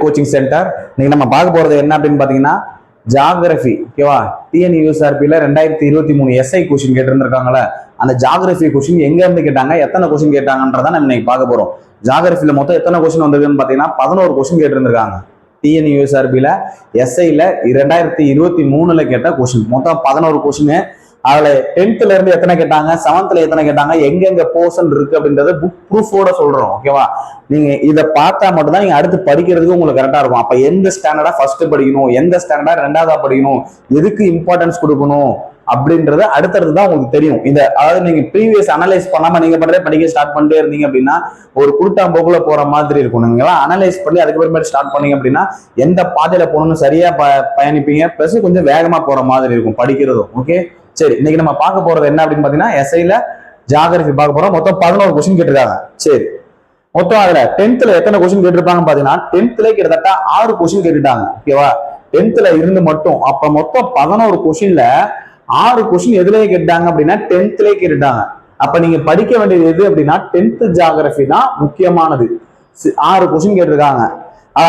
Coaching centre. இன்னைக்கு நம்ம பார்க்க போறது என்ன அப்படின்னு பாத்தீங்கன்னா ஜாகிரபி. ஓகேவா? டிஎன்யூஎஸ்ஆர்பில 2023 எஸ்ஐ கொஸ்டின் கேட்டிருந்திருக்காங்கள, அந்த ஜாகிரபி கொஸ்டின் எங்க இருந்து கேட்டாங்க, எத்தனை கொஸ்டின் கேட்டாங்கன்றதான் நம்ம இன்னைக்கு பார்க்க போறோம். ஜாகிரபில மொத்தம் எத்தனை கொஸ்டின் வந்திருக்குன்னு பாத்தீங்கன்னா 11 கொஸ்டின் கேட்டிருந்திருக்காங்க. டிஎன்யூஎஸ்ஆர்பில எஸ்ஐல 2023 கேட்ட கொஸ்டின் மொத்தம் 11 கொஸ்டின். அதுல 10th இருந்து எத்தனை கேட்டாங்க, 7th எத்தனை கேட்டாங்க, எங்கெங்க போர்ஷன் இருக்கு அப்படின்றத புக் ப்ரூஃபோட சொல்றோம். ஓகேவா? நீங்க இதை பார்த்தா மட்டும்தான் நீங்க அடுத்து படிக்கிறதுக்கு உங்களுக்கு கரெக்டா இருக்கும். அப்ப எந்த ஸ்டாண்டர்டா ஃபர்ஸ்ட் படிக்கணும், எந்த ஸ்டாண்டர்டா ரெண்டாவதா படிக்கணும், எதுக்கு இம்பார்ட்டன்ஸ் கொடுக்கணும் அப்படின்றது அடுத்தடுத்து தான் உங்களுக்கு தெரியும். அதாவது நீங்க ப்ரீவியஸ் அனலைஸ் பண்ணாம நீங்க படிக்க ஸ்டார்ட் பண்ணிட்டே இருந்தீங்க அப்படின்னா ஒரு குருட்டாம்போக்குல போற மாதிரி இருக்கும். நீங்க அனலைஸ் பண்ணி அதுக்கப்புறமேட்டு ஸ்டார்ட் பண்ணீங்க அப்படின்னா எந்த பாதையில போகணும்னு சரியா பயணிப்பீங்க, பிளஸ் கொஞ்சம் வேகமா போற மாதிரி இருக்கும் படிக்கிறதும். ஓகே, சரி. இன்னைக்கு நம்ம பார்க்க போறது என்ன அப்படின்னு பாத்தீங்கன்னா எஸ்ஐல ஜியோகிராஃபி பார்க்க போறோம். மொத்தம் 11 கொஸ்டின் கேட்டிருக்காங்க. சரி, மொத்தம் அதுல 10th எத்தனை கொஸ்டின் கேட்டிருப்பாங்க பாத்தீங்கன்னா 10th கிட்டத்தட்ட 6 கொஸ்டின் கேட்டுட்டாங்க. ஓகேவா? 10th இருந்து மட்டும் அப்ப மொத்தம் 11 கொஸ்டின்ல 6 கொஸ்டின் எதுலயே கேட்டாங்க அப்படின்னா 10th கேட்டுட்டாங்க. அப்ப நீங்க படிக்க வேண்டியது எது அப்படின்னா 10th ஜியோகிராஃபி தான் முக்கியமானது. 6 கொஸ்டின் கேட்டிருக்காங்க.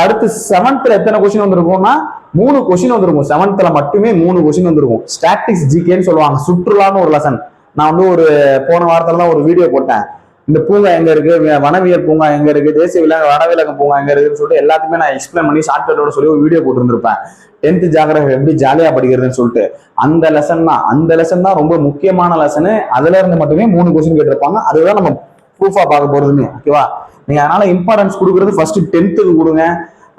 அடுத்து 7th எத்தனை கொஸ்டின் வந்திருக்கும்னா 3 கொஸ்டின் வந்திருக்கும். 7th மட்டுமே 3 கொஸ்டின் வந்திருக்கும். ஸ்டாட்டிக்ஸ் ஜிகேன்னு சொல்லுவாங்க, சுற்றுலான்னு ஒரு லெசன். நான் ஒரு போன வாரத்துல தான் ஒரு வீடியோ போட்டேன். இந்த பூங்கா எங்க இருக்கு, வனவியல் பூங்கா எங்க இருக்கு, தேசிய வனவிலங்கு பூங்கா எங்க இருக்குன்னு சொல்லிட்டு எல்லாத்தையுமே நான் எக்ஸ்பிளைன் பண்ணி ஷார்ட்கட்டோட சொல்லி ஒரு வீடியோ போட்டுருந்திருப்பேன். 10th ஜியோகிராஃபி எப்படி ஜாலியா படிக்கிறதுன்னு சொல்லிட்டு அந்த லெசன் தான் ரொம்ப முக்கியமான லெசனு. அதுல இருந்து மட்டுமே 3 கொஸ்டின் கேட்டிருப்பாங்க. அதுதான் நம்ம ப்ரூஃபா பார்க்க போறதுன்னு. ஓகேவா? நீங்க அதனால இம்பார்ட்டன்ஸ் கொடுக்கறது ஃபர்ஸ்ட் 10th கொடுங்க.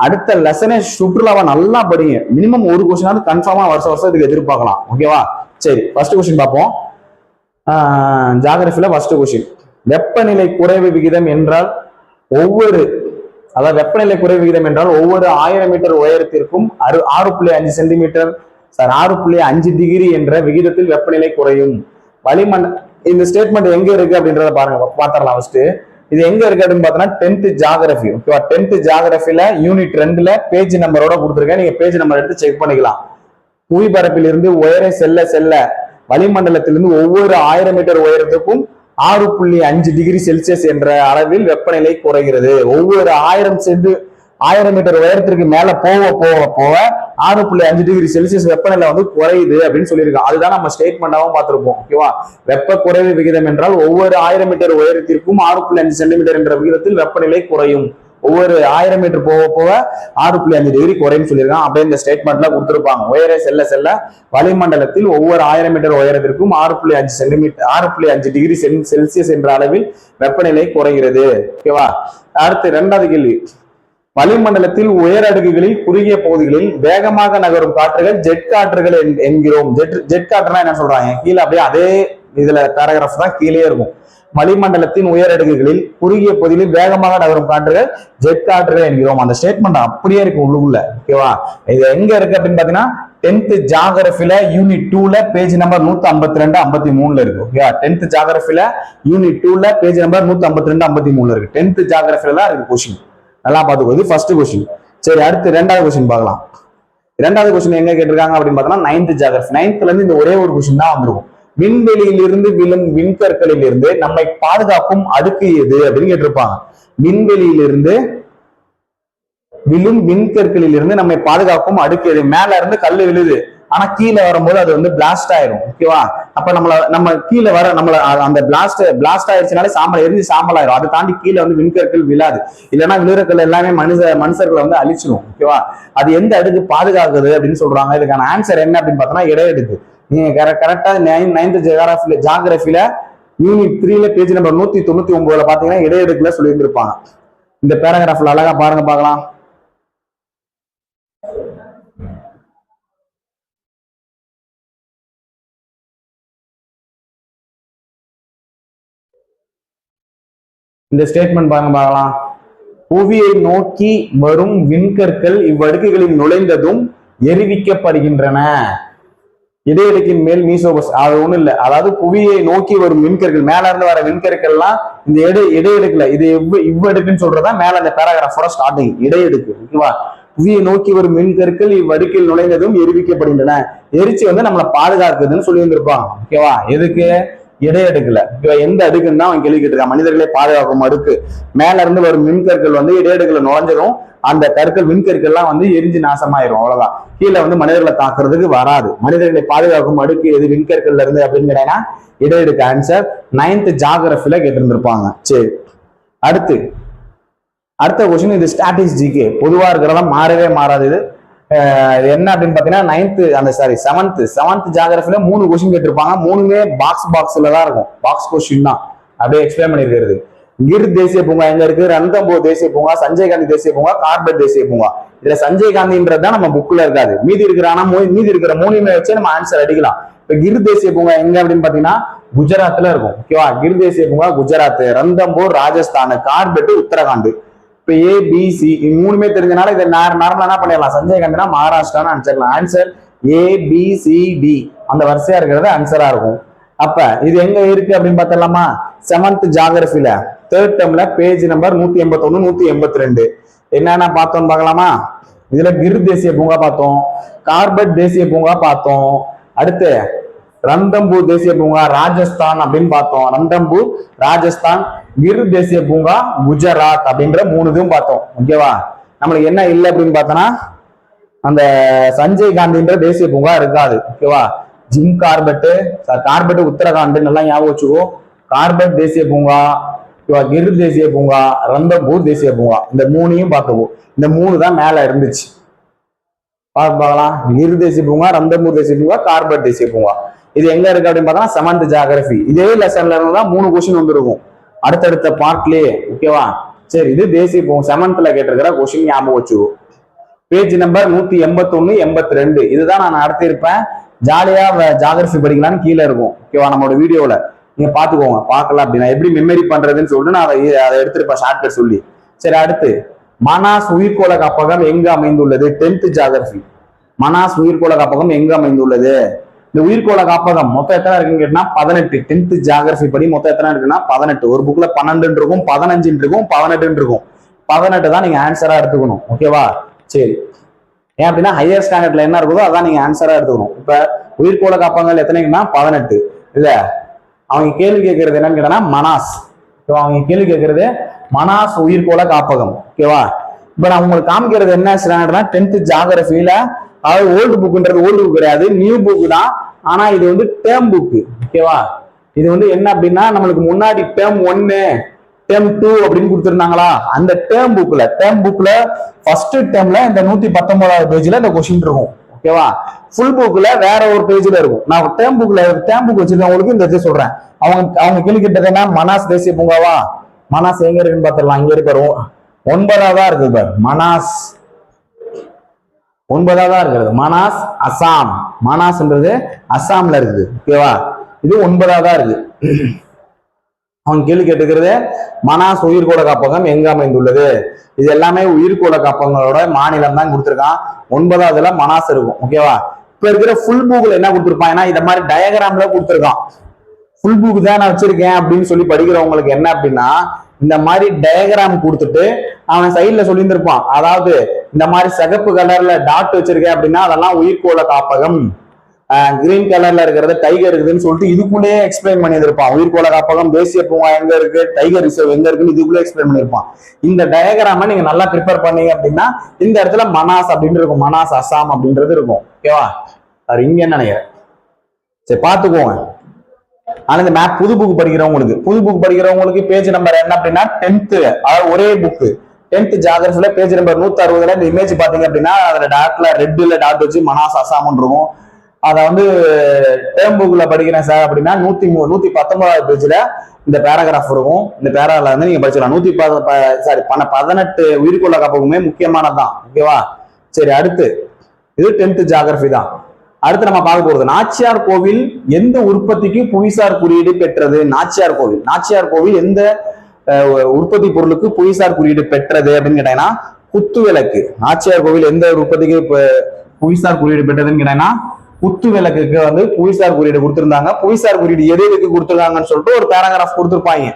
அடுத்த லெசனே சுற்றுலாவை நல்லா படிங்க. மினிமம் ஒரு கொஸ்டினாவது கன்ஃபார்மா வருஷம் இதுக்கு எதிர்பார்க்கலாம். ஓகேவா? சரி, ஃபர்ஸ்ட் கொஸ்டின் பார்ப்போம். ஜியோகிராஃபில ஃபர்ஸ்ட் கொஸ்டின், வெப்பநிலை குறைவு விகிதம் என்றால் வெப்பநிலை குறைவு விகிதம் என்றால் ஒவ்வொரு 1000 மீட்டர் உயரத்திற்கும் 6.5 சென்டிமீட்டர் 6.5 டிகிரி என்ற விகிதத்தில் வெப்பநிலை குறையும். இந்த ஸ்டேட்மெண்ட் எங்க இருக்கு அப்படின்றத பாத்திரலாம். ஃபர்ஸ்ட் இது எங்க இருக்கு அப்படின்னு பார்த்தோம்னா 10th ஜியோகிராஃபி. ஓகேவா? 10th ஜியோகிராஃபில யூனிட் 2ல பேஜ் நம்பரோட கொடுத்துருக்கேன். நீங்க பேஜ் நம்பர் எடுத்து செக் பண்ணிக்கலாம். புவிப்பரப்பிலிருந்து உயரம் செல்ல வளிமண்டலத்திலிருந்து ஒவ்வொரு 1000 மீட்டர் உயரத்துக்கும் 6.5 டிகிரி செல்சியஸ் என்ற அளவில் வெப்பநிலை குறைகிறது. ஒவ்வொரு 1000 மீட்டர் உயரத்திற்கு மேல போக 6.5 டிகிரி செல்சியஸ் வெப்பநிலை குறையுது அப்படின்னு சொல்லியிருக்கோம். அதுதான் நம்ம ஸ்டேட்மெண்டாவும் பார்த்திருப்போம். ஓகேவா? வெப்ப குறைவு விகிதம் என்றால் ஒவ்வொரு 1000 மீட்டர் உயரத்திற்கும் 6.5 சென்டிமீட்டர் என்ற விகிதத்தில் வெப்பநிலை குறையும். ஒவ்வொரு 1000 மீட்டர் போக 6.5 டிகிரி குறையும் சொல்லியிருக்காங்க. அப்படியே இந்த ஸ்டேட்மெண்ட்ல கொடுத்திருப்பாங்க. உயர செல்ல வளிமண்டலத்தில் ஒவ்வொரு 1000 மீட்டர் உயரத்திற்கும் 6.5 டிகிரி செல்சியஸ் என்ற அளவில் வெப்பநிலை குறைகிறது. ஓகேவா? அடுத்து 2வது கேள்வி, வளிமண்டலத்தில் உயர் அடுக்குகளில் குறுகிய பகுதிகளில் வேகமாக நகரும் காற்றுகள் ஜெட் காற்றுகள் என்கிறோம். ஜெட் காற்றுனா என்ன சொல்றாங்க கீழே அப்படியே அதே இதுல பேராகிராஃப் தான் கீழே இருக்கும். வளிமண்டலத்தின் உயர் அடுக்குகளில் குறுகிய பகுதியில் வேகமாக நகரும் காற்றுகள் ஜெட் காற்றுகள் என்கிறோம். அந்த ஸ்டேட்மெண்ட் அப்படியே இருக்கு உள்ளுக்குள்ள. ஓகேவா? இது எங்க இருக்கு அப்படின்னு பாத்தீங்கன்னா 10th ஜியோகிராஃபில யூனிட் 2ல பேஜ் நம்பர் 152 53 இருக்கு. ஓகேவா? 10th ஜியோகிராஃபில யூனிட் 2ல பேஜ் நம்பர் 152 53 இருக்கு. 10th ஜியோகிராஃபில தான் இருக்கு கொஸ்டின். நல்லா பார்த்துக்கோ. இது ஃபர்ஸ்ட் கொஸ்டின். சரி, அடுத்து 2வது கொஸ்டின் பார்க்கலாம். 2வது கொஸ்டின் எங்க கேட்டிருக்காங்க அப்படின்னு பார்த்தோம்னா 9th ஜியோகிராஃபி. 9th இருந்து இந்த ஒரே ஒரு கொஸ்டின் தான் வந்திருக்கும். விண்வெளியிலிருந்து விழும் விண்கற்களில் இருந்து நம்மை பாதுகாக்கும் அடுக்கு எது அப்படின்னு கேட்டிருப்பாங்க. விண்வெளியிலிருந்து விழும் விண்கற்களில் இருந்து நம்மை பாதுகாக்கும் அடுக்கு எது? மேல இருந்து கல்லு விழுது, ஆனா கீழே வரும்போது அது பிளாஸ்ட் ஆயிரும். ஓகேவா? அப்ப நம்ம கீழே வர அந்த பிளாஸ்ட் ஆயிடுச்சுனாலே எரிஞ்சு சாம்பல் ஆயிரும். அதை தாண்டி கீழே விண்கற்கள் விழாது. இல்லைன்னா விழுறக்கள் எல்லாமே மனுஷர்களை அழிச்சிடும். ஓகேவா? அது எந்த அடுக்கு பாதுகாக்குது அப்படின்னு சொல்றாங்க. இதுக்கான ஆன்சர் என்ன அப்படின்னு பார்த்தோம்னா இட அடுக்கு. நீங்க கரெக்டா 9th ஜியோகிராஃபில யூனிட் 3ல பேஜ் நம்பர் 199 பாத்தீங்கன்னா இட அடுக்குல சொல்லியிருந்திருப்பாங்க. இந்த பேராகிராஃப்ல அழகா பாருங்க பார்க்கலாம். இந்த ஸ்டேட்மெண்ட் பார்க்கலாம். புவியை நோக்கி வரும் விண்கற்கள் இவ்வடுக்குகளில் நுழைந்ததும் எரிவிக்கப்படுகின்றன. இடையடுக்கின் மேல் மீசோபஸ். அது ஒண்ணும் இல்லை, அதாவது புவியை நோக்கி வரும் விண்கற்கள், மேல இருந்து வர விண்கற்கள்லாம் இந்த இடையடுக்குல இது இவ்வடுக்குன்னு சொல்றதா மேல அந்த பேராகிராஃபோட ஸ்டார்டிங் இடையடுக்கு. ஓகேவா? புவியை நோக்கி வரும் மின்கற்கள் இவ்வடுக்கில் நுழைந்ததும் எரிவிக்கப்படுகின்றன. எரிச்சு நம்மளை பாதுகாக்குதுன்னு சொல்லி வந்திருப்பாங்க. ஓகேவா? எதுக்கு? இடையடுக்குல. எந்த அடுக்குன்னு தான் அவன் கேள்வி கேட்டிருக்கான். மனிதர்களை பாதுகாக்கும் அடுக்கு. மேல இருந்து வரும் மின்கற்கள் இடையடுக்குல நுழைஞ்சதும் அந்த கற்கள் விண்கற்கள்லாம் வந்து எரிஞ்சு நாசமாயிரும், அவ்வளவுதான். கீழே வந்து மனிதர்களை தாக்குறதுக்கு வராது. மனிதர்களை பாதுகாக்கும் அடுக்கு எது விண்கற்கள்ல இருந்து அப்படின்னு கேட்டீங்கன்னா இடையெடுக்கு ஆன்சர் 9th ஜாகிரபில கேட்டிருந்திருப்பாங்க. சரி, அடுத்த கொஸ்டின் இது ஸ்டாட்டிக்ஸ் ஜிகே, பொதுவா இருக்கிறதா மாறவே மாறாது. இது என்ன அப்படின்னு பாத்தீங்கன்னா செவன்த் ஜாகிரபில 3 கொஸ்டின் கேட்டிருப்பாங்க. 3மே பாக்ஸ்ல தான் இருக்கும், பாக்ஸ் கொஸ்டின் தான். அப்படியே எக்ஸ்பிளைன் பண்ணிருக்கிறது. கிர் தேசிய பூங்கா எங்க இருக்கு? ரந்தம்பூர் தேசிய பூங்கா, சஞ்சய் காந்தி தேசிய பூங்கா, கார்பெட் தேசிய பூங்கா. இதுல சஞ்சய் காந்தின்றதுதான் நம்ம புக்ல இருக்காது, மீதி இருக்கிற 3மே வச்சு நம்ம ஆன்சர் அடிக்கலாம். இப்ப கிர் தேசிய பூங்கா எங்க அப்படின்னு பாத்தீங்கன்னா குஜராத்ல இருக்கும். ஓகேவா? கிர் தேசிய பூங்கா குஜராத், ரந்தம்பூர் ராஜஸ்தான், கார்பெட் உத்தரகாண்ட். இப்ப ABC 3மே தெரிஞ்சனால இதை நார்மலா என்ன பண்ணிடலாம், சஞ்சய் காந்தினா மகாராஷ்டிரான்னு அனுப்பிச்சிடலாம். ஆன்சர் ABCD அந்த வரிசையா இருக்கிறது ஆன்சரா இருக்கும். அப்ப இது எங்க இருக்கு அப்படின்னு பார்த்தலாமா? 7th ஜாகிரபில 3rd டேர்ம்ல பேஜ் நம்பர் 181 182 என்னென்ன பார்த்தோம்னு பார்க்கலாமா? இதுல கிர் தேசிய பூங்கா பார்த்தோம், கார்பெட் தேசிய பூங்கா பார்த்தோம், அடுத்து ரந்தம்பூர் தேசிய பூங்கா ராஜஸ்தான் அப்படின்னு பார்த்தோம், ரந்தம்பூர் ராஜஸ்தான், கிர் தேசிய பூங்கா குஜராத் அப்படின்ற 3 பார்த்தோம். ஓகேவா? நம்மளுக்கு என்ன இல்லை அப்படின்னு பார்த்தோம்னா அந்த சஞ்சய் காந்தின்ற தேசிய பூங்கா இருக்காது. ஓகேவா? ஜிம் கார்பெட் உத்தரகாண்ட் நல்லா ஞாபகம் வச்சுக்கோ. கார்பெட் தேசிய பூங்கா, கிர் தேசிய பூங்கா, ரந்தம்பூர் தேசிய பூங்கா, இந்த 3ஐயும் பார்த்துக்கோ. இந்த 3 தான் மேல இருந்துச்சு. பார்க்கலாம். கிர் தேசிய பூங்கா, ரந்தம்பூர் தேசிய பூங்கா, கார்பெட் தேசிய பூங்கா. இது எங்க இருக்கு அப்படின்னு பார்த்தா 7th ஜாகிரபி. இதே லெசன்ல இருந்து தான் 3 கொஸ்டின் வந்துருக்கும் அடுத்தடுத்த பார்ட்லயே. ஓகேவா? சரி, இது தேசிய பூங்கா 7th கேட்டிருக்கிற கொஸ்டின் ஞாபகம் வச்சுக்கோ. பேஜ் நம்பர் 181 82 இதுதான் நான் நடத்தியிருப்பேன். ஜாலியா ஜாகிரபி படிக்கலாம்னு கீழே இருக்கும். ஓகேவா? நம்மளோட வீடியோல நீங்க பாத்துக்கோங்க. பார்க்கலாம் அப்படின்னா எப்படி மெமரி பண்றதுன்னு சொல்லிட்டு நான் அதை எடுத்திருப்பேன் ஷார்ட்கட் சொல்லி. சரி, அடுத்து மனாஸ் உயிர்கோள காப்பகம் எங்கு அமைந்துள்ளது? 10th geography. மனாஸ் உயிர்கோள காப்பகம் எங்கு அமைந்துள்ளது? இந்த உயிர்கோள காப்பகம் மொத்தம் எத்தனை இருக்குன்னு கேட்டா 18. 10th ஜாகிரபி படி மொத்தம் எத்தனை இருக்குன்னா 18. ஒரு புக்ல 12 இருக்கும், 15 இருக்கும், 18 இருக்கும். 18 தான் நீங்க ஆன்சரா எடுத்துக்கணும். ஓகேவா? சரி, ஏன் அப்படின்னா ஹையர் ஸ்டாண்டர்ட்ல என்ன இருக்குதோ அதான் நீங்க ஆன்சரா எடுத்துக்கணும். இப்ப உயிர்கோள காப்பகங்கள் எத்தனைக்குன்னா 18. இல்ல, அவங்க கேள்வி கேட்கறது என்னன்னு கேட்டா மனாஸ். அவங்க கேள்வி கேட்கறது மனாஸ் உயிர்கோள காப்பகம். ஓகேவா? இப்ப நான் உங்களுக்கு காமிக்கிறது என்ன ஸ்டாண்டர்ட்னா 10th ஜாகிரபில, அதாவது ஓல்டு புக்ன்றது ஓல்டு புக் கிடையாது, நியூ புக் தான். ஆனா இது வந்து டேர்ம் புக். ஓகேவா? இது வந்து என்ன அப்படின்னா நம்மளுக்கு முன்னாடி டேர்ம் 1 டேர்ம் 2 அப்படின்னு கொடுத்துருந்தாங்களா, அந்த டேர்ம் புக்ல ஃபர்ஸ்ட் டேர்ம்ல இந்த 119வது பேஜ்ல இந்த கொஸ்டின் இருக்கும். ஓகேவா? ஃபுல் புக்ல வேற ஒரு பேஜ்ல இருக்கும். நான் டேர்ம் புக் வச்சிருக்கவங்களுக்கு இந்த இதை சொல்றேன். அவங்க கேள்வி கேட்டது என்ன, மனாஸ் தேசிய பூங்காவா? மனாஸ் எங்க இருக்குன்னு பாத்துடலாம். இங்க இருப்பாரு 9ஆவதா இருக்கு பாரு, மனாஸ் 9ஆவதா இருக்கிறது. மனாஸ் அசாம், மனாஸ்ன்றது அசாம்ல இருக்குது. ஓகேவா? இது 9ஆவதா இருக்கு. அவங்க கேள்வி கேட்டுக்கிறது மனாஸ் உயிர்கோள காப்பகம் எங்க அமைந்துள்ளது? இது எல்லாமே உயிர்கோள காப்பகங்களோட மாநிலம் தான் கொடுத்துருக்கான். 9ஆவதுல மனாஸ் இருக்கும். ஓகேவா? இப்ப இருக்கிற ஃபுல் புக்ல என்ன கொடுத்துருப்பான், ஏன்னா இந்த மாதிரி டயகிராம்ல கொடுத்துருக்கான். ஃபுல் புக் தான் நான் வச்சிருக்கேன் அப்படின்னு சொல்லி படிக்கிறவங்களுக்கு என்ன அப்படின்னா இந்த மாதிரி டயகிராம் கொடுத்துட்டு அவன் சைட்ல சொல்லியிருந்திருப்பான். அதாவது இந்த மாதிரி சிகப்பு கலர்ல டாட் வச்சிருக்கேன் அப்படின்னா அதெல்லாம் உயிர்கோள காப்பகம், கிரீன் கலர்ல இருக்கிறது டைகர் இருக்குதுன்னு சொல்லிட்டு இதுக்குள்ளேயே எக்ஸ்பிளைன் பண்ணியிருப்பான். உயிர்கோள காப்பகம், தேசிய பூங்கா எங்க இருக்கு, டைகர் ரிசர்வ் எங்க இருக்குன்னு இதுக்குள்ளே எக்ஸ்பிளைன் பண்ணியிருப்பான். இந்த டயகிராம நீங்க நல்லா ப்ரிப்பேர் பண்ணீங்க அப்படின்னா இந்த இடத்துல மனாஸ் அப்படின்னு இருக்கும், மனாஸ் அசாம் அப்படின்றது இருக்கும். ஓகேவா? அது இங்க நினைக்கிறேன். சரி, பாத்துக்கோங்க. ஆனா இந்த மேப் புது புக் படிக்கிறவங்களுக்கு பேஜ் நம்பர் என்ன அப்படின்னா 10th, அதாவது ஒரே புக் 10th ஜாகிரபில பேஜ் நம்பர் 160 இந்த இமேஜ் பாத்தீங்க அப்படின்னா அதுல டாட்ல ரெட்ல டாட் வச்சு மனாஸ் அசாம் இருக்கும். அதை வந்து டேர்ம் புக்ல படிக்கிறேன் சார் அப்படின்னா 119வது பேஜ்ல இந்த பேராகிராஃப் இருக்கும். இந்த பேராகிராஃப்ல வந்து நீங்க படிச்சிடலாம். 18 உயிர்கோள காப்பகமே முக்கியமானதுதான். ஓகேவா? சரி, அடுத்து இது 10th ஜாகிரபி தான். அடுத்து நம்ம பார்க்க போறது நாச்சியார் கோவில் எந்த உற்பத்திக்கு புவிசார் குறியீடு பெற்றது? நாச்சியார் கோவில் எந்த உற்பத்தி பொருளுக்கு புவிசார் குறியீடு பெற்றது அப்படின்னு கேட்டீங்கன்னா குத்து விளக்கு. நாச்சியார் கோவில் எந்த உற்பத்திக்கு புவிசார் குறியீடு பெற்றதுன்னு கேட்டீங்கன்னா குத்து விளக்குக்கு வந்து புவிசார் குறியீடு கொடுத்திருந்தாங்க. புவிசார் குறியீடு எது எதுக்கு கொடுத்துருக்காங்கன்னு சொல்லிட்டு ஒரு பேராகிராஃப் கொடுத்துருப்பாங்க.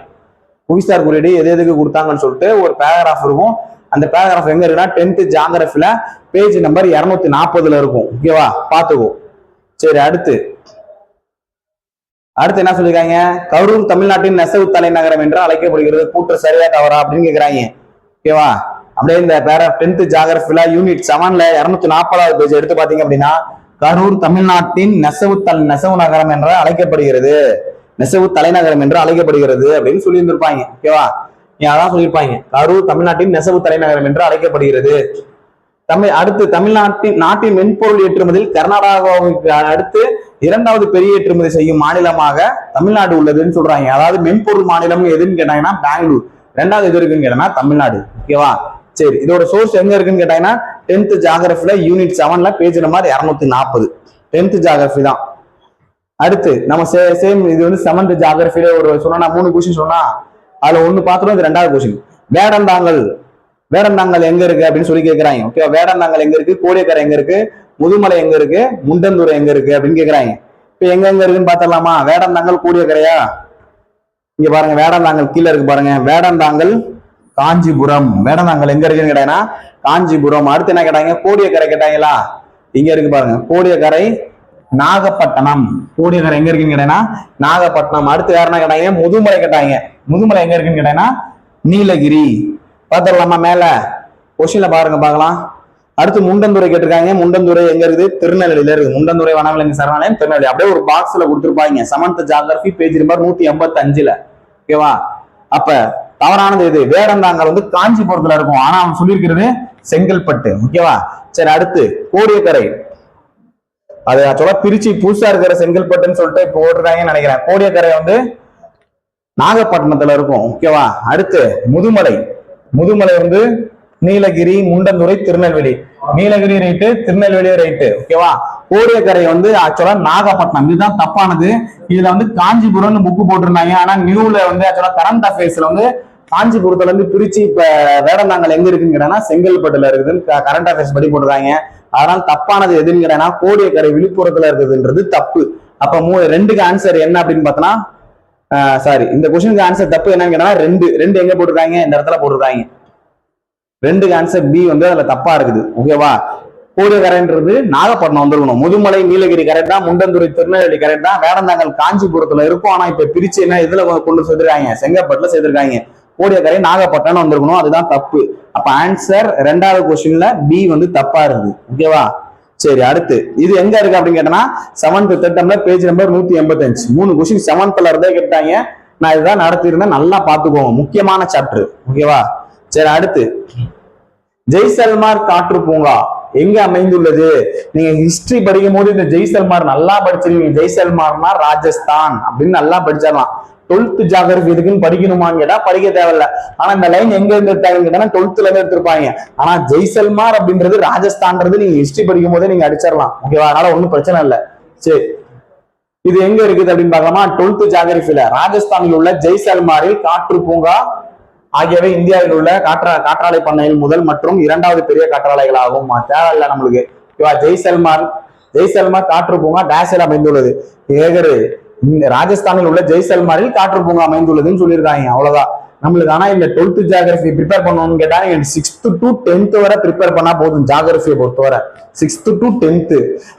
புவிசார் குறியீடு எது எதுக்கு கொடுத்தாங்கன்னு சொல்லிட்டு ஒரு பேராகிராஃப் இருக்கும். அந்த பேராகிராஃப் எங்க இருக்குன்னா 10th ஜாகிரபில பேஜ் நம்பர் 240 இருக்கும். ஓகேவா? பாத்துக்கோ. சரி, அடுத்து என்ன சொல்லிருக்காங்க, கரூர் தமிழ்நாட்டின் நெசவு தலைநகரம் என்று அழைக்கப்படுகிறது. கூற்று சரியா தவறா அப்படின்னு கேக்குறாங்க. ஓகேவா? அப்படியே இந்த பேர 10th ஜியோகிராஃபில யூனிட் 7ல 240வது பேஜ் எடுத்து பாத்தீங்க அப்படின்னா, கரூர் தமிழ்நாட்டின் நெசவு நகரம் என்று அழைக்கப்படுகிறது, நெசவு தலைநகரம் என்று அழைக்கப்படுகிறது அப்படின்னு சொல்லி இருந்திருப்பாங்க. ஓகேவா, அதான் சொல்லியிருப்பாங்க, கரூர் தமிழ்நாட்டின் நெசவு தலைநகரம் என்று அழைக்கப்படுகிறது. அடுத்து நாட்டின் மென்பொருள் ஏற்றுமதியில் கர்நாடகாவுக்கு அடுத்து 2வது பெரிய ஏற்றுமதி செய்யும் மாநிலமாக தமிழ்நாடு உள்ளதுன்னு சொல்றாங்க. அதாவது மென்பொருள் மாநிலம் எதுன்னு கேட்டாங்கன்னா பெங்களூர், 2வது எது இருக்குன்னு கேட்டா தமிழ்நாடு. ஓகேவா, சரி, இதோட சோர்ஸ் எங்க இருக்குன்னு கேட்டாங்கன்னா 10th ஜியோகிராஃபில யூனிட் 7ல பேஜ் நம்பர் 240, 10th ஜியோகிராஃபி தான். அடுத்து நம்ம சேம் இது வந்து 7th ஜியோகிராஃபில ஒரு சொன்னா 3 கொஸ்டின் சொன்னா அதுல ஒண்ணு பாத்துறோம், இது 2வது கொஸ்டின். வேடந்தாங்கல் எங்க இருக்கு அப்படின்னு சொல்லி கேட்கறாங்க. ஓகே, வேடந்தாங்கல் எங்க இருக்கு, கோடியக்கரை எங்க இருக்கு, முதுமலை எங்க இருக்கு, முண்டந்துறை எங்க இருக்கு அப்படின்னு கேட்கறாங்க. இப்ப எங்க இருக்குன்னு பாத்திரலாமா? வேடந்தாங்கல் கோடியக்கரையா? இங்க பாருங்க, வேடந்தாங்கல் கீழே இருக்கு பாருங்க, வேடந்தாங்கல் காஞ்சிபுரம். வேடந்தாங்கல் எங்க இருக்குன்னு கேட்டாங்கன்னா காஞ்சிபுரம். அடுத்து என்ன கேட்டாங்க? கோடியக்கரை கேட்டாங்களா? இங்க இருக்கு பாருங்க, கோடியக்கரை நாகப்பட்டினம். கோடியக்கரை எங்க இருக்குன்னு கேட்டாங்கன்னா நாகப்பட்டினம். அடுத்து வேற என்ன கேட்டாங்க? முதுமலை கேட்டாங்க. முதுமலை எங்க இருக்குன்னு கேட்டாங்கன்னா நீலகிரி. பாத்திரலாமா? மேல கொஸ்டின்ல பாருங்க பார்க்கலாம். அடுத்து முண்டந்துறை கேட்டிருக்காங்க. முண்டந்துறை எங்க இருக்குது? திருநெல்வேலியில இருக்கு. முண்டந்துறை வனவிலங்கு சரணாலயம் திருநெல்வேலி. அப்படியே ஒரு பாக்ஸ்ல கொடுத்துருப்பாங்க 7th ஜியோகிராஃபி பேஜ் நம்பர் 185. ஓகேவா, அப்ப தவறானது எது? வேடந்தாங்கல் வந்து காஞ்சிபுரத்துல இருக்கும், ஆனா அவன் சொல்லியிருக்கிறது செங்கல்பட்டு. ஓகேவா, சரி. அடுத்து கோடியக்கரை, அது ஆக்சுவலா திருச்சி புதுசா இருக்கிற செங்கல்பட்டுன்னு சொல்லிட்டு போடுறாங்கன்னு நினைக்கிறேன். கோடியக்கரை வந்து நாகப்பட்டினத்துல இருக்கும். ஓகேவா, அடுத்து முதுமலை வந்து நீலகிரி, முண்டந்துறை, திருநெல்வேலி. Nilgiri right, Tirunelveli right. ஓகேவா, கோடியக்கரை வந்து ஆக்சுவலா நாகப்பட்டினம். இதுதான் தப்பானது. இதுல வந்து காஞ்சிபுரம்னு புக்கு போட்டிருந்தாங்க, ஆனா நியூல வந்து ஆக்சுவலா கரண்ட் அஃபேர்ஸ்ல வந்து காஞ்சிபுரத்துல இருந்து பிரிச்சு இப்ப வேடந்தாங்கல் எங்க இருக்குன்னு கேட்டா செங்கல்பட்டுல இருக்குதுன்னு கரண்ட் அஃபேர்ஸ் படி போட்டிருக்காங்க. அதனால தப்பானது எதுன்னு கேட்டா கோடியக்கரை விழுப்புரத்துல இருக்குதுன்றது தப்பு. அப்ப 2க்கு ஆன்சர் என்ன அப்படின்னு பார்த்தோன்னா, சாரி, இந்த கொஸ்டினுக்கு ஆன்சர் தப்பு என்னன்னு கேட்டா 2 எங்க போட்டிருக்காங்க? இந்த இடத்துல போட்டிருக்காங்க. 2க்கு ஆன்சர் பி வந்து அதுல தப்பா இருக்குது. ஓகேவா, கோடியக்கரைன்றது நாகப்பட்டினம் வந்துருக்கணும். முதுமலை நீலகிரி கரெக்ட் தான், முண்டந்துறை திருநெல்வேலி கரெக்ட் தான், வேடந்தாங்கல் காஞ்சிபுரத்துல இருக்கும். ஆனா இப்ப பிரிச்சு என்ன இதுல கொண்டு சேர்த்திருக்காங்க? செங்கல்பட்டுல சேர்த்திருக்காங்க. கோடியக்கரை நாகப்பட்டினம் வந்திருக்கணும், அதுதான் தப்பு. அப்ப ஆன்சர் 2வது கொஸ்டின்ல பி வந்து தப்பா இருக்குது. ஓகேவா, சரி. அடுத்து இது எங்க இருக்கு அப்படின்னு கேட்டா 7th திட்டம்ல page number 185. 3 question 7th இருந்தே கேட்டாங்க. நான் இதுதான் நடத்திருந்தேன், நல்லா பாத்துக்கோங்க, முக்கியமான சாப்டர். ஓகேவா, சரி. அடுத்து ஜெய்சல்மார் காற்று பூங்கா எங்க அமைந்துள்ளது? நீங்க ஹிஸ்டரி படிக்கும் போது இந்த ஜெய்சல்மார் நல்லா படிச்சிருக்கீங்க. ஜெய்சல்மார்னா ராஜஸ்தான் அப்படின்னு நல்லா படிச்சிடலாம். 12th ஜியோகிராஃபி இதுக்குன்னு படிக்கணுமான்னு கேட்டா படிக்க தேவையில்ல. ஆனா இந்த லைன் எங்க இருந்து எடுத்தாங்கன்னு கேட்டா 12th இருந்து எடுத்திருப்பாங்க. ஆனா ஜெய்சல்மார் அப்படின்றது ராஜஸ்தான்றது நீங்க ஹிஸ்டரி படிக்கும் போதே நீங்க அடிச்சிடலாம். ஓகேவா, அதனால ஒன்றும் பிரச்சனை இல்லை. சரி, இது எங்க இருக்குது அப்படின்னு பார்க்கலாமா? 12th ஜியோகிராஃபில ராஜஸ்தானில் உள்ள ஜெய்சல்மாரில் காற்று பூங்கா ஆகியவை இந்தியாவில் உள்ள காற்றாலை பண்ணையில் முதல் மற்றும் 2வது பெரிய காற்றாலைகளாகும். தேவையில்லை நம்மளுக்கு. ஜெய்சல்மார் காற்று பூங்கா டேஷில் அமைந்துள்ளது. ராஜஸ்தானில் உள்ள ஜெய்சல்மாரில் காற்று பூங்கா அமைந்துள்ளதுன்னு சொல்லியிருக்காங்க. அவ்வளவுதான் நம்மளுக்கு. ஆனா இந்த 12th ஜியோகிராஃபி ப்ரிப்பேர் பண்ணணும்னு கேட்டா 6th to 10th வரை ப்ரிப்பேர் பண்ணா போதும். ஜியோகிராஃபியை பொறுத்தவரை 6th to 10th.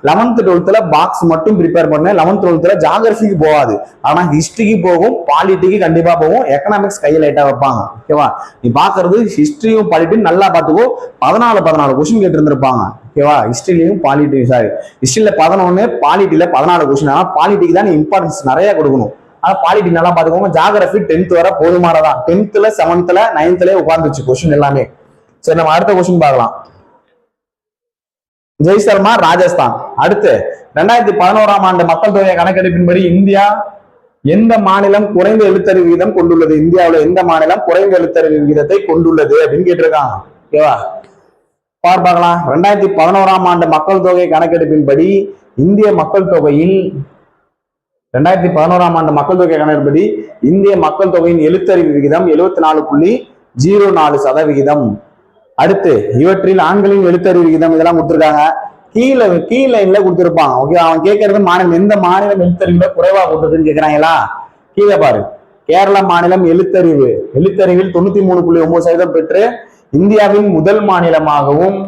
11th 12th box மட்டும் ப்ரிப்பேர் பண்ண. 11th 12th ஜியோகிராஃபிக்கு போகாது, ஆனா ஹிஸ்டரிக்கு போகும், பாலிட்டிக்கு கண்டிப்பா போகும், எக்கனாமிக்ஸ் கையில் லைட்டா வைப்பாங்க. ஓகேவா, நீ பாக்குறது ஹிஸ்டரியும் பாலிட்டியும் நல்லா பாத்துக்கோ. 14 கொஸ்டின் கேட்டு இருந்திருப்பாங்க. ஓகேவா, ஹிஸ்டரியிலையும் ஹிஸ்டரியில 11, பாலிட்டியில 14 கொஸ்டின். ஆனா பாலிட்டிக்கு தான் இம்பார்ட்டன்ஸ் நிறைய கொடுக்கணும். ஆனா பாலிட்டி நல்லா பாத்துக்கோங்க. ஜியோகிராஃபி 10th வரை போதுமானதான். 10th 7th 9th உட்கார்ந்துச்சு கொஸ்டின் எல்லாமே. சரி, நம்ம அடுத்த கொஸ்டின் பார்க்கலாம். ஜெய்சல்மார் ராஜஸ்தான். அடுத்து 2011ஆம் ஆண்டு மக்கள் தொகை கணக்கெடுப்பின்படி இந்தியா எந்த மாநிலம் குறைந்த எழுத்தறிவு விகிதம் கொண்டுள்ளது? இந்தியாவில் எந்த மாநிலம் குறைந்த எழுத்தறிவு விகிதத்தை கொண்டுள்ளது அப்படின்னு கேட்டிருக்காங்க. ஓகேவா, பார்க்கலாம். 2011ஆம் ஆண்டு மக்கள் தொகை கணக்கெடுப்பின்படி இந்திய மக்கள் தொகையில் 2011ஆம் ஆண்டு மக்கள் தொகை கணக்கெடுப்படி இந்திய மக்கள் தொகையின் எழுத்தறிவு விகிதம் 74.04%. அடுத்து இவற்றில் ஆண்களின் எழுத்தறிவு விகிதம் இதெல்லாம் கொடுத்திருக்காங்க. கீழே கொடுத்திருப்பாங்க. ஓகே, அவன் கேட்கறது மாநிலம் எந்த மாநிலம் எழுத்தறிவுல குறைவா கொடுத்ததுன்னு கேட்கிறாங்களா? கீழே பாரு, கேரள மாநிலம் எழுத்தறிவில் 93.9% பெற்று இந்தியாவின் முதல் மாநிலமாகவும்,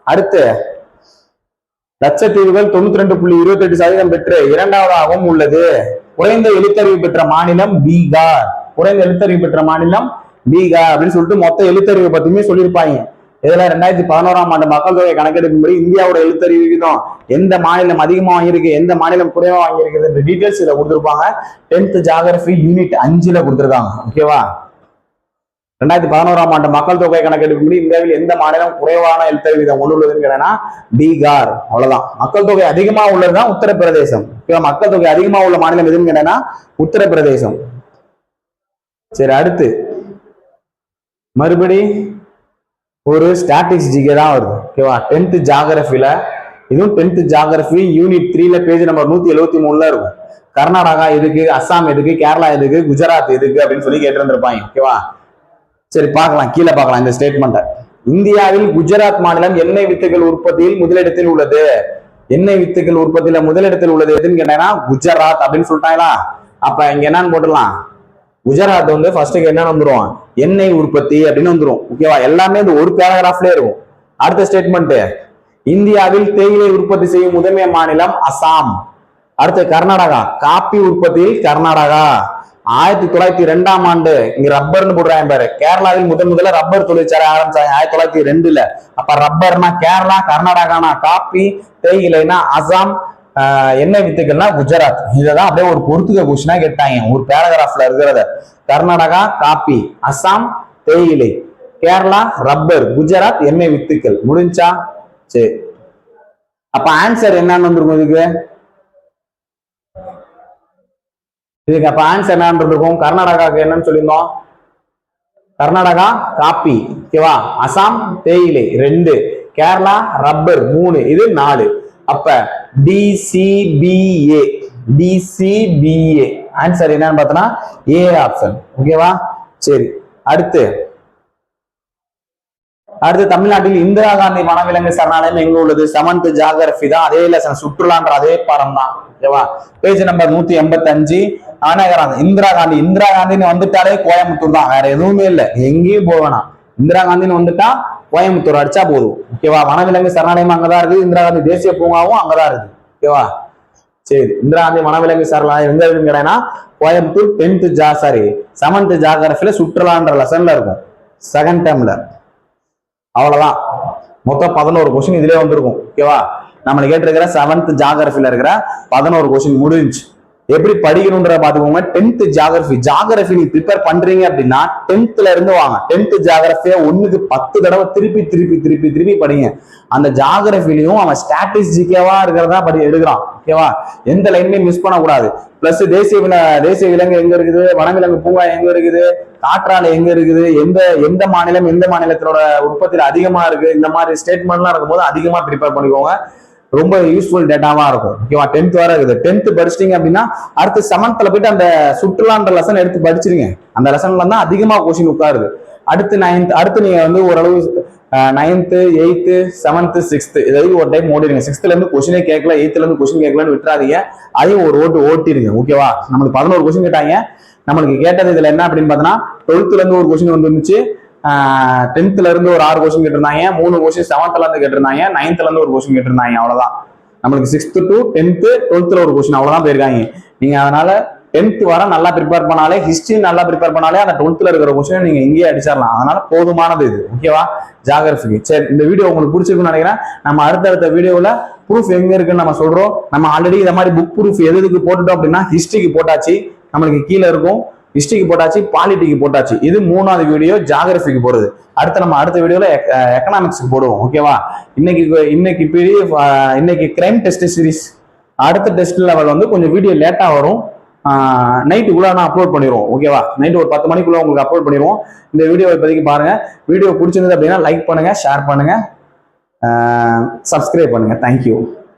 அடுத்து லட்சத்தீவுகள் 92.28% பெற்று 2வதாகவும் உள்ளது. குறைந்த எழுத்தறிவு பெற்ற மாநிலம் பீகார். குறைந்த எழுத்தறிவு பெற்ற மாநிலம் பீகார் அப்படின்னு சொல்லிட்டு மொத்த எழுத்தறிவு பத்தியுமே சொல்லியிருப்பாங்க. இதுல 2011ஆம் ஆண்டு மக்கள் தொகை கணக்கெடுப்பின்படி இந்தியாவோட எழுத்தறிவு விகிதம் எந்த மாநிலம் அதிகமா வாங்கியிருக்கு, எந்த மாநிலம் குறைவா வாங்கியிருக்குது இந்த டீடைல்ஸ் இதை கொடுத்துருப்பாங்க. 10th ஜியோகிராஃபி யூனிட் 5ல கொடுத்துருக்காங்க. ஓகேவா? 2011ஆம் ஆண்டு மக்கள் தொகை கணக்கெடுப்பின்படி இந்தியாவில் எந்த மாநிலம் குறைவான எழுத்தறிவு விகிதம் கொண்டுள்ளதுன்னு கேட்டா பீகார். அவ்வளவுதான். மக்கள் தொகை அதிகமா உள்ளதுதான் உத்தரப்பிரதேசம். மக்கள் தொகை அதிகமா உள்ள மாநிலம் எதுன்னு கேட்டா உத்தரப்பிரதேசம். சரி, அடுத்து மறுபடி ஒரு ஸ்டாட்டிக்ஸ் ஜிகே தான் வருது. ஓகேவா? 10th ஜியோகிராஃபில இதுவும் 10th ஜியோகிராஃபி யூனிட் 3ல பேஜ் நம்பர் 173ல இருக்கும். கர்நாடகா எதுக்கு, அஸ்ஸாம் எதுக்கு, கேரளா எதுக்கு, குஜராத் எதுக்கு அப்படின்னு சொல்லி கேட்டிருந்திருப்பாங்க. ஓகேவா? சரி, பார்க்கலாம், கீழே பார்க்கலாம் இந்த ஸ்டேட்மெண்ட்டை. இந்தியாவில் குஜராத் மாநிலம் எண்ணெய் வித்துகள் உற்பத்தியில் முதலிடத்தில் உள்ளது. எண்ணெய் வித்துகள் உற்பத்தியில முதலிடத்தில் உள்ளது எதுன்னு கேட்டீங்கன்னா குஜராத் அப்படின்னு சொல்லிட்டாங்களா? அப்ப இங்க என்னன்னு போட்டுடலாம், குஜராத் வந்து ஃபர்ஸ்ட்டுக்கு என்ன வந்துடும், எண்ணெய் உற்பத்தி அப்படின்னு வந்துடும். ஓகேவா? எல்லாமே இந்த ஒரு பேராகிராஃப்லயே இருக்கும். அடுத்த ஸ்டேட்மெண்ட், இந்தியாவில் தேயிலை உற்பத்தி செய்யும் முதன்மை மாநிலம் அசாம். அடுத்து கர்நாடகா, காப்பி உற்பத்தியில் கர்நாடகா. 1902ஆம் ஆண்டு இங்க ரப்பர்னு போடுறாங்க பாரு. கேரளாவில் முதல்ல ரப்பர் தொழிற்சாலை ஆரம்பிச்சாங்க 1902ல. அப்ப ரப்பர்னா கேரளா, கர்நாடகானா காப்பி, தேயிலைனா அசாம், எண்ணெய் வித்துக்கள்னா குஜராத். இததான் அப்படியே ஒரு பொறுத்துக்க கொஸ்டினா கேட்டாங்க ஒரு பேராகிராஃப்ல இருக்கிறத. கர்நாடகா காப்பி, அசாம் தேயிலை, கேரளா ரப்பர், குஜராத் எண்ணெய் வித்துக்கள். முடிஞ்சா? சரி, அப்ப ஆன்சர் என்னன்னு வந்துருக்கும் இதுக்கு அப்ப ஆன்சர் என்னன்னு இருக்கும்? கர்நாடகாவுக்கு என்னன்னு சொல்லியிருந்தோம், கர்நாடகா காப்பி. ஓகேவா? அசாம் தேயிலை 2, கேரளா ரப்பர் 3, இது 4. அப்ப டிசிபிஏ, டிசிபிஏ ஆன்சர் என்னன்னு பார்த்தோம்னா ஏ ஆப்ஷன். ஓகேவா? சரி, அடுத்து தமிழ்நாட்டில் இந்திரா காந்தி வனவிலங்கு சரணாலயம் எங்க உள்ளது? 7th ஜியோகிராஃபி தான், அதே லெசன், சுற்றுலான்ற அதே பாடம் தான். ஓகேவா? Page number 185. இந்திரா காந்தின்னு வந்துட்டாலே கோயம்புத்தூர் தான், வேற எதுவுமே இல்லை, எங்கேயும் போக வேணாம். இந்திரா காந்தின்னு வந்துட்டா கோயம்புத்தூர் அடிச்சா போதும். ஓகேவா? வனவிலங்கு சரணாலயம் அங்கதான் இருக்குது, இந்திரா காந்தி தேசிய பூங்காவும் அங்கதான் இருக்குது. ஓகேவா? சரி, இந்திரா காந்தி வனவிலங்கு சரணாலயம் எங்க இருக்குன்னு கேட்டா கோயம்புத்தூர் 7th ஜியோகிராஃபில சுற்றுலான்ற லெசன்ல இருக்கும், செகண்ட் டேர்ம்ல. அவ்வளவுதான். மொத்தம் 11 கொஸ்டின் இதுலயே வந்திருக்கும். ஓகேவா? நம்மளுக்கு கேட்டிருக்கிற 7th ஜியோகிராஃபில இருக்கிற 11 கொஸ்டின் முடிஞ்சு. எப்படி படிக்கணும்ன்ற பாத்துக்கோங்க. 10th ஜியோகிராஃபி நீ ப்ரிப்பேர் பண்றீங்க அப்படின்னா 10th இருந்து வாங்க. 10th ஜியோகிராஃபியை 1க்கு 10 தடவை திருப்பி படிங்க. அந்த ஜியோகிராஃபிலையும் அவன் ஸ்டாட்டிஸ்டிக்காவா இருக்கிறதா எடுக்கிறான். ஓகேவா? எந்த லைன்லயும் மிஸ் பண்ணக்கூடாது. பிளஸ் தேசிய விலங்கு எங்க இருக்குது, வனவிலங்கு பூங்கா எங்க இருக்குது, காற்றாலை எங்க இருக்குது, எந்த மாநிலம் எந்த மாநிலத்தோட உற்பத்தியில அதிகமா இருக்கு, இந்த மாதிரி ஸ்டேட்மெண்ட்லாம் இருக்கும்போது அதிகமா ப்ரிப்பேர் பண்ணிக்கோங்க. ரொம்ப யூஸ்ஃபுல் டேட்டாவா இருக்கும். ஓகேவா? 10th வரை இருக்குது. 10th படிச்சிட்டீங்க அப்படின்னா அடுத்து 7th போயிட்டு அந்த சுற்றுலான்ற லெசன் எடுத்து படிச்சிருங்க. அந்த லெசன்ல தான் அதிகமா கொஸ்டின் உட்காருது. அடுத்து 9th, அடுத்து நீங்க வந்து ஓரளவு 9th 8th 7th 6th இதையும் ஒரு டைம் ஓடிடுங்க. 6th இருந்து கொஸ்டினே கேட்கல, 8th இருந்து கொஸ்டின் கேட்கலன்னு விட்டுறாதீங்க. அதையும் ஒரு ஓட்டிடுங்க. ஓகேவா? நம்மளுக்கு 11 கொஸ்டின் கேட்டாங்க. நம்மளுக்கு கேட்டது இதுல என்ன அப்படின்னு பார்த்தோம்னா 12th இருந்து ஒரு கொஸ்டின் வந்துருந்துச்சு, 10th இருந்து ஒரு 6 கொஸ்டின் கேட்டிருந்தாங்க, 3 கொஸ்டின் 7th இருந்து கேட்டிருந்தாங்க, 9th இருந்து ஒரு கொஸ்டின் கேட்டிருந்தாங்க. அவ்வளவுதான். நம்மளுக்கு 6th to 10th 12th ஒரு கொஸ்டின் அவ்வளவுதான் போயிருக்காங்க. நீங்க அதனால 10th வர நல்லா ப்ரிப்பேர் பண்ணாலே, ஹிஸ்டரி நல்லா ப்ரிப்பேர் பண்ணாலே அந்த 12th இருக்கிற கொஸ்டின் நீங்க இங்கேயே அடிச்சிடலாம். அதனால போதுமானது இது. ஓகேவா? ஜியோகிராஃபிக்கு. சரி, இந்த வீடியோ உங்களுக்கு பிடிச்சிருக்குன்னு நினைக்கிறேன். நம்ம அடுத்தடுத்த வீடியோல ப்ரூஃப் எங்க இருக்குன்னு நம்ம சொல்றோம். நம்ம ஆல்ரெடி இந்த மாதிரி புக் ப்ரூஃப் எதுக்கு போட்டுட்டோம் அப்படின்னா ஹிஸ்டரிக்கு போட்டாச்சு, நம்மளுக்கு கீழே இருக்கும். ஹிஸ்டரிக்கு போட்டாச்சு, பாலிட்டிக்கு போட்டாச்சு. இது 3வது வீடியோ ஜியோகிராஃபிக்கு போறது. அடுத்த வீடியோல எக்கனாமிக்ஸ்க்கு போடுவோம். ஓகேவா? இன்னைக்கு கிரைம் டெஸ்ட் சீரிஸ், அடுத்த டெஸ்ட் லெவல் வந்து கொஞ்சம் வீடியோ லேட்டா வரும். நைட்டுக்குள்ள நான் அப்லோட் பண்ணிடுவோம். ஓகேவா? நைட்டு ஒரு 10 மணிக்குள்ள உங்களுக்கு அப்லோட் பண்ணிடுவோம். இந்த வீடியோ இப்போதைக்கு பாருங்க. வீடியோ பிடிச்சிருந்தது அப்படின்னா லைக் பண்ணுங்க, ஷேர் பண்ணுங்க, சப்ஸ்கிரைப் பண்ணுங்க. தேங்க்யூ.